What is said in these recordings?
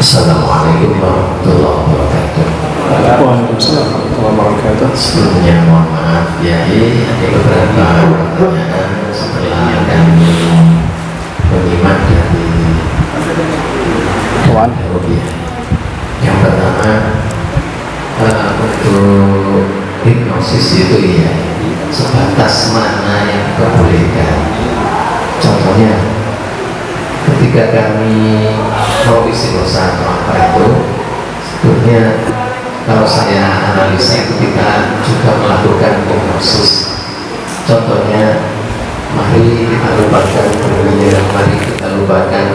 Assalamualaikum warahmatullahi wabarakatuh. Waalaikumsalam warahmatullahi wabarakatuh. Sebelumnya mohon maaf ya, ada beberapa pertanyaan setelah kami menyimak dari Kawan. ya. Yang pertama, untuk hipnosis itu ya sebatas mana yang diperbolehkan. Contohnya, ketika kami mau istighosah atau apa itu, sebetulnya kalau saya analisa itu kita juga melakukan hipnosis. Contohnya, mari kita lupakan dunia, mari kita lupakan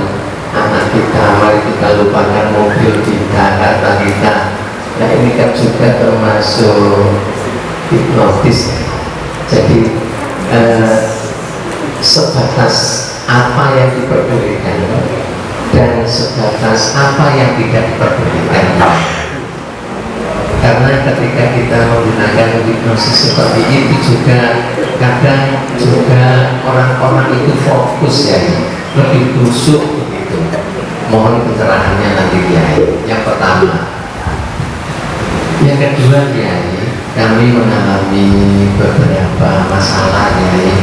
anak kita, mari kita lupakan mobil kita, harta kita. Nah ini kan juga termasuk hipnotis. Jadi sebatas apa yang diperbolehkan dan sebatas apa yang tidak diperbolehkan. Karena ketika kita menggunakan hipnosis seperti itu juga kadang juga orang-orang itu fokus ya, lebih busuk begitu. Mohon pencerahannya nanti ya. Yang pertama. Yang kedua ya, kami mengalami beberapa masalah ya.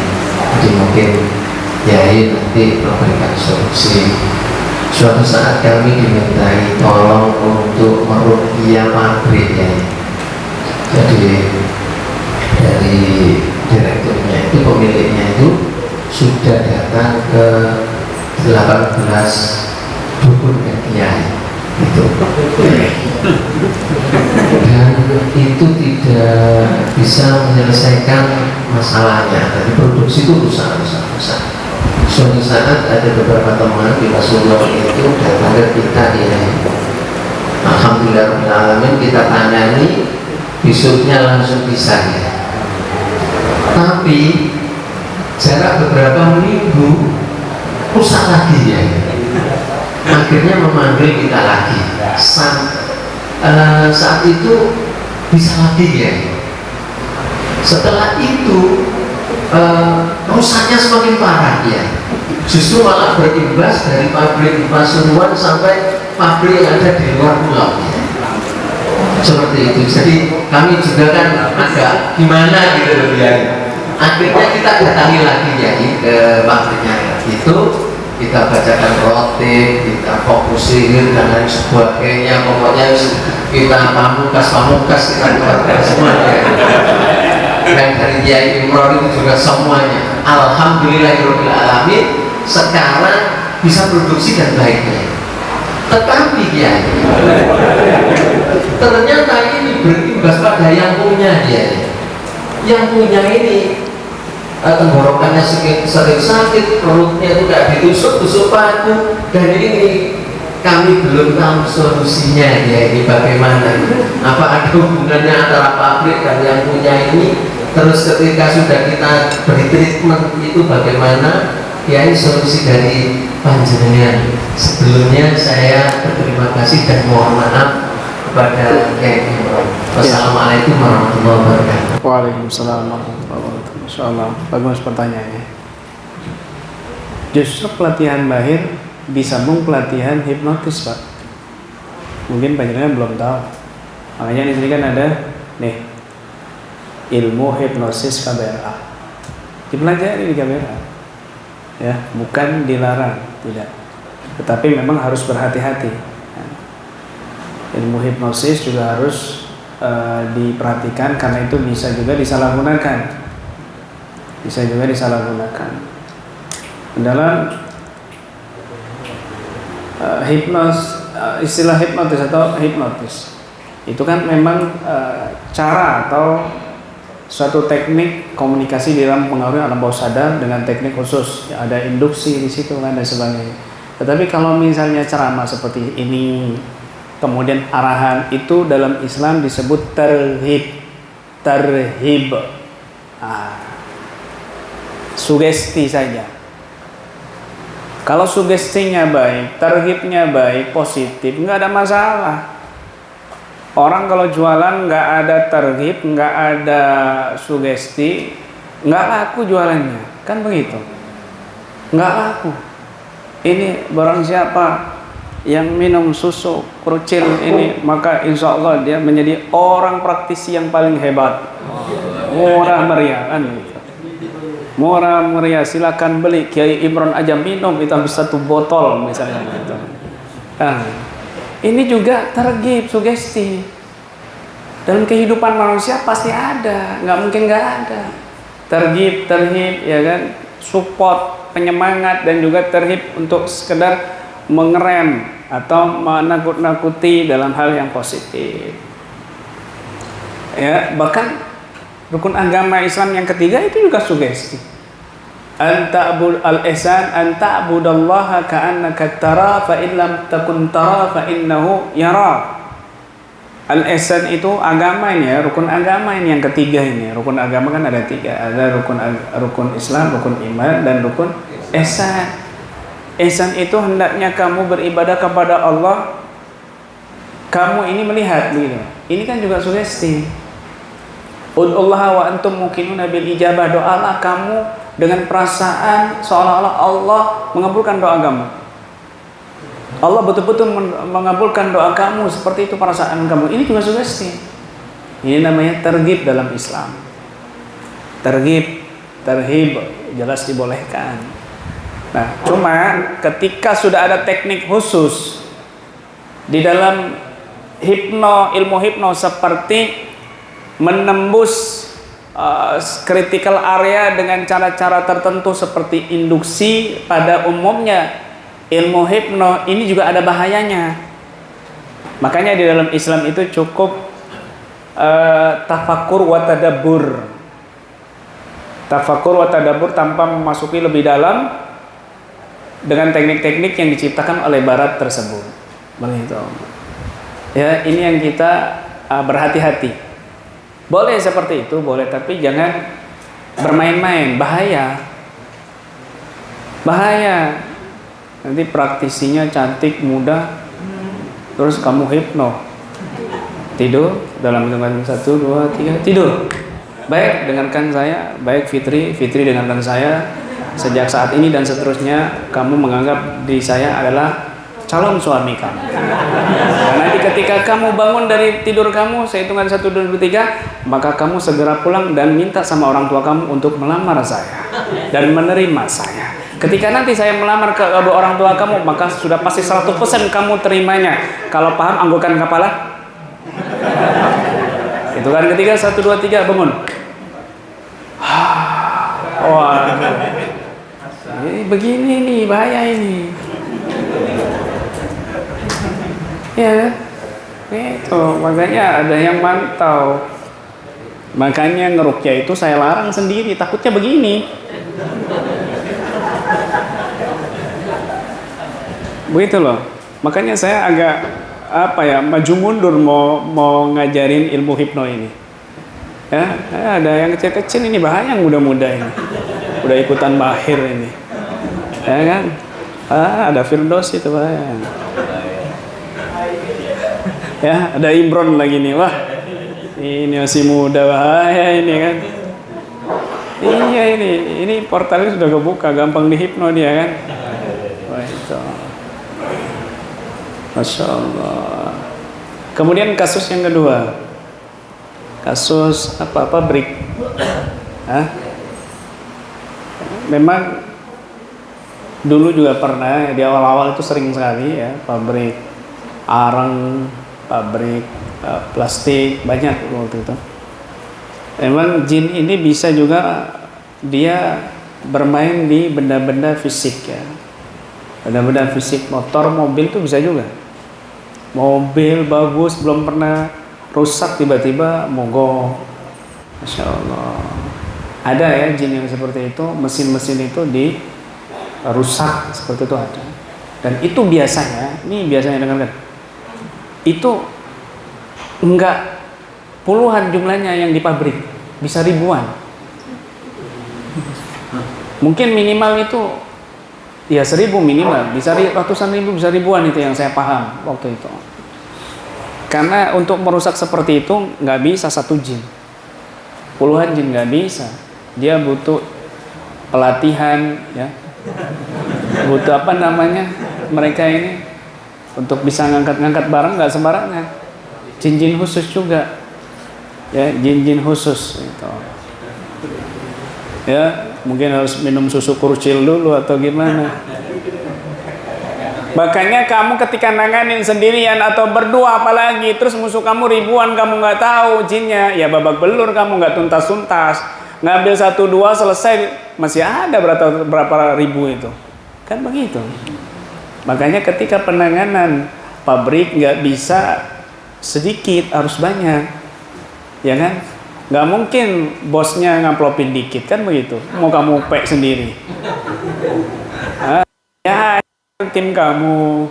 Jadi mungkin Yai nanti memberikan solusi. Suatu saat kami dimintai tolong untuk meruqyah pabrik ya. Jadi dari direkturnya itu, pemiliknya itu sudah datang ke 18 dukun Kiai itu, dan itu tidak bisa menyelesaikan masalahnya. Jadi produksi itu rusak. Suatu saat ada beberapa teman di Pasuruan itu datang ke kita ya. Alhamdulillah kita tangani, besoknya langsung bisa ya. Tapi jarak beberapa minggu rusak lagi ya. Akhirnya memanggil kita lagi. Saat itu bisa lagi ya. Setelah itu rusaknya semakin parah ya. Justru malah berimbas dari pabrik di Pasuruan sampai pabrik yang ada di luar pulau ya. Seperti itu. Jadi kami juga kan agak gimana gitu loh ya. Akhirnya kita datangi lagi ya ke pabriknya itu, kita bacakan roti, kita fokusin dan lain sebagainya. Pokoknya kita pamungkas kita keluarkan semua ya. Dan dari Kiai Imron itu juga semuanya alhamdulillahirabbil alamin sekarang bisa produksi dan baiknya. Tetapi Kiai, ternyata ini berimbas pada yang punya dia. Yang punya ini tenggorokannya sering sakit, perutnya itu kayak ditusuk paku, dan ini kami belum tahu solusinya ya, ini bagaimana. Apa ada hubungannya antara pabrik dan yang punya ini? Terus ketika sudah kita beri treatment itu bagaimana? Ya ini solusi dari panjenengan. Sebelumnya saya berterima kasih dan mohon maaf kepada Kiai Imron. Wassalamualaikum warahmatullahi wabarakatuh. Waalaikumsalam warahmatullahi wabarakatuh. Insyaallah bagus pertanyaannya. Justru pelatihan bahir disambung pelatihan hipnotis, Pak. Mungkin panjenengan belum tahu. Makanya di sini kan ada nih ilmu hipnosis KBRA. Dipelajari di KBRA. Ya, bukan dilarang, tidak. Tetapi memang harus berhati-hati. Ilmu hipnosis juga harus diperhatikan karena itu bisa juga disalahgunakan. Dalam istilah hipnotis atau hipnotis itu kan memang cara atau suatu teknik komunikasi di dalam pengaruh alam bawah sadar dengan teknik khusus ya, ada induksi di situ kan dan sebagainya. Tetapi kalau misalnya ceramah seperti ini kemudian arahan itu dalam Islam disebut terhib, sugesti saja. Kalau sugestinya baik, terhibnya baik, positif, nggak ada masalah. Orang kalau jualan nggak ada terhib, nggak ada sugesti, nggak laku jualannya, kan begitu? Nggak laku. Ini barang siapa yang minum susu kerucil ini, maka insya Allah dia menjadi orang praktisi yang paling hebat. Murah meriah kan gitu. Murah meriah, silakan beli. Kiai Imron aja minum itu habis 1 botol misalnya gitu. Nah, ini juga tergib, sugesti. Dalam kehidupan manusia pasti ada, nggak mungkin nggak ada. Tergib, terhib, ya kan, support, penyemangat, dan juga terhib untuk sekedar mengerem atau menakut-nakuti dalam hal yang positif. Ya, bahkan rukun agama Islam yang ketiga itu juga sugesti. Al-ihsan an ta'budallaha ka'annaka tara fa in lam takun tara fa innahu yara. Al-ihsan itu agama ini ya, rukun agama ini yang ketiga ini. Rukun agama kan ada 3, ada rukun Islam, rukun iman, dan rukun ihsan. Ihsan itu hendaknya kamu beribadah kepada Allah, kamu ini melihat gitu. Ini kan juga sugesti. Ud'ullaha wa antum muqinuna bil ijabah, doalah kamu dengan perasaan seolah-olah Allah mengabulkan doa kamu. Allah betul-betul mengabulkan doa kamu, seperti itu perasaan kamu. Ini juga sugesti. Ini namanya terghib dalam Islam. Terghib, terhib jelas dibolehkan. Nah, cuma ketika sudah ada teknik khusus di dalam ilmu hipno seperti menembus critical area dengan cara-cara tertentu seperti induksi, pada umumnya ilmu hipno ini juga ada bahayanya. Makanya di dalam Islam itu cukup tafakur wa tadabbur. Tafakur wa tadabbur tanpa memasuki lebih dalam dengan teknik-teknik yang diciptakan oleh barat tersebut. Begitu. Ya, ini yang kita berhati-hati. Boleh seperti itu, boleh, tapi jangan bermain-main, bahaya. Bahaya. Nanti praktisinya cantik, muda, terus kamu hipno. Tidur dalam hitungan 1, 2, 3, tidur. Baik, dengarkan saya, baik Fitri dengarkan saya. Sejak saat ini dan seterusnya kamu menganggap diri saya adalah calon suami kamu. Dan nanti ketika kamu bangun dari tidur kamu, saya hitungkan 1, 2, 3, maka kamu segera pulang dan minta sama orang tua kamu untuk melamar saya dan menerima saya. Ketika nanti saya melamar ke kedua orang tua kamu, maka sudah pasti 100% kamu terimanya. Kalau paham, anggukkan kepala. Itu kan ketiga, 1, 2, 3, bangun. Wah, ini begini nih, bahaya ini. Ya, itu makanya ada yang mantau. Makanya ngerukyah itu saya larang sendiri, takutnya begini. Begitu loh. Makanya saya agak maju mundur mau ngajarin ilmu hipno ini. Ya, ada yang kecil-kecil ini bahaya, yang muda-muda ini. Udah ikutan mahir ini. Ya kan? Ada Firdaus itu bahaya. Ya, ada Imron lagi nih. Wah, ini masih muda, bahaya ini kan. Iya, ini portalnya sudah kebuka, gampang dihipno dia kan. Wah, itu. Masya Allah. Kemudian kasus yang kedua, kasus pabrik. Memang dulu juga pernah, di awal-awal itu sering sekali ya, pabrik arang, pabrik plastik, banyak waktu itu. Memang jin ini bisa juga dia bermain di benda-benda fisik ya, benda-benda fisik, motor, mobil itu bisa juga. Mobil bagus, belum pernah rusak, tiba-tiba mogok. Masya Allah. Ada ya jin yang seperti itu, mesin-mesin itu dirusak seperti itu ada. Dan itu biasanya, ini biasanya dengarkan, itu enggak puluhan jumlahnya yang di pabrik, bisa ribuan. Mungkin minimal itu ya 1000 minimal, bisa ratusan ribu, bisa ribuan, itu yang saya paham waktu itu. Karena untuk merusak seperti itu nggak bisa satu jin, puluhan jin nggak bisa. Dia butuh pelatihan ya, butuh mereka ini Untuk bisa ngangkat-ngangkat barang nggak sembarangan. Jin-jin khusus juga. Ya, jin-jin khusus itu. Ya, mungkin harus minum susu kurcil dulu atau gimana. Makanya kamu ketika nanganin sendirian atau berdua apalagi, terus musuh kamu ribuan, kamu nggak tahu jinnya, ya babak belur, kamu nggak tuntas-tuntas. Ngambil 1-2 selesai, masih ada berapa ribu itu. Kan begitu. Makanya ketika penanganan pabrik nggak bisa sedikit, harus banyak. Ya kan? Nggak mungkin bosnya ngamplopin dikit, kan begitu. Mau kamu pek sendiri. Ya, tim kamu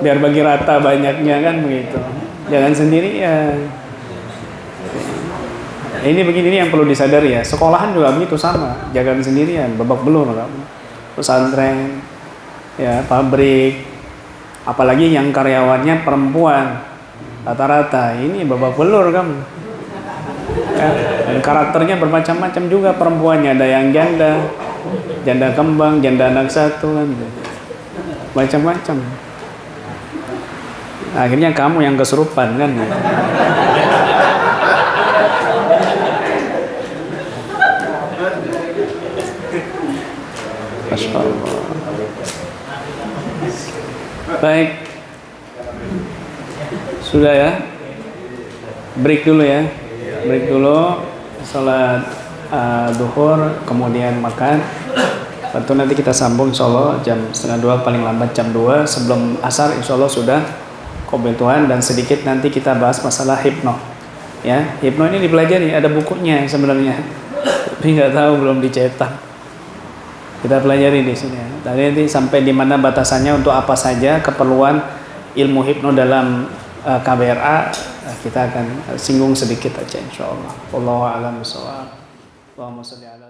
biar bagi rata banyaknya, kan begitu. Jangan sendirian. Ini begini yang perlu disadari ya. Sekolahan juga begitu sama. Jangan sendirian, babak belur kamu. Pesantren, ya pabrik, apalagi yang karyawannya perempuan rata-rata, ini babak belur kamu. Ya, dan karakternya bermacam-macam juga perempuannya. Ada yang janda kembang, janda anak satu, kan macam-macam. Akhirnya kamu yang kesurupan, kan. Masya Allah. Baik, sudah ya, break dulu ya, break dulu, salat duhur, kemudian makan. Tentu nanti kita sambung insya Allah jam 1:30, paling lambat jam 2 sebelum asar insya Allah sudah qobil Tuhan. Dan sedikit nanti kita bahas masalah hipno. Ya, hipno ini dipelajari, ada bukunya sebenarnya, tapi nggak tahu, belum dicetak. Kita pelajari di sini. Tadi nanti sampai di mana batasannya, untuk apa saja keperluan ilmu hipno dalam KBRA, kita akan singgung sedikit aja insya Allah. Wallahu a'lam bishawab. Allahumma sholli ala